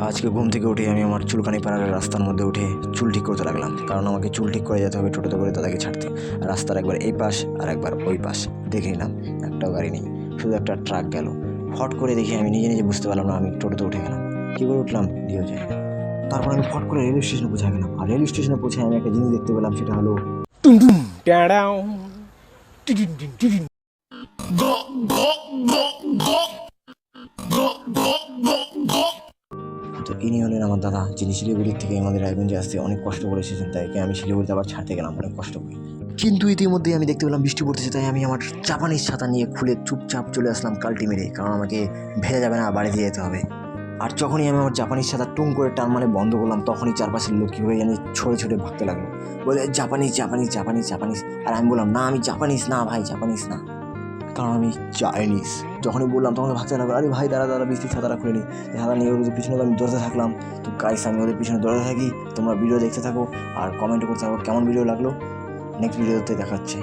আজকে ঘুম থেকে উঠে আমি আমার চুলকানি পাড়ার রাস্তার মধ্যে উঠে চুল ঠিক করতে লাগলাম, কারণ আমাকে চুল ঠিক করে যেতে হবে টোটোতে করে দাদাকে ছাড়তে। রাস্তার একবার এই পাশ আর একবার ওই পাশ দেখে নিলাম, একটাও গাড়ি নেই, শুধু একটা ট্রাক গেল। ফট করে দেখে আমি নিজে নিজে বুঝতে পারলাম না, আমি টোটোতে উঠে গেলাম। কী করে উঠলাম দিয়েও যায় না। তারপর আমি ফট করে রেল স্টেশনে পৌঁছে গেলাম, আর রেল স্টেশনে পৌঁছে আমি একটা জিনিস দেখতে পেলাম, সেটা হলো তো ইনি হলেন আমার দাদা, যিনি শিলিগুড়ির থেকে আমাদের রায়গঞ্জে আসতে অনেক কষ্ট করে এসেছেন। তাই আমি শিলিগুড়িতে আবার ছাড়তে গেলাম অনেক কষ্ট করে। কিন্তু ইতিমধ্যেই আমি দেখতে পেলাম বৃষ্টি পড়তেছে, তাই আমি আমার জাপানিজ ছাতা নিয়ে খুলে চুপচাপ চলে আসলাম কাল্টি মেরে, কারণ আমাকে ভেজা যাবে না, বাড়িতে যেতে হবে। আর যখনই আমি আমার জাপানিজ ছাতা টুং করে টান মানে বন্ধ করলাম, তখনই চারপাশের লোক কীভাবে জানি ছড়ে ছড়ে ভাগতে লাগলো, বলে জাপানিজ জাপানিজ জাপানিজ জাপানিজ। আর আমি বললাম না, আমি জাপানিজ না ভাই, জাপানিজ না, কারণ আমি চাইনিজ। যখনই বললাম তখন ভাগতে লাগলো, আরে ভাই দাঁড়া দাঁড়া, বৃষ্টির ছাতাটা খুলে নিই। ছাতা নিয়ে ওদের পিছনে আমি দৌড়তে থাকলাম। তো গাইস, আমি ওদের পিছনে দৌড়তে থাকি, তোমরা ভিডিও দেখতে থাকো আর কমেন্ট করতে থাকো কেমন ভিডিও লাগলো। নেক্সট ভিডিওতে দেখা হচ্ছে।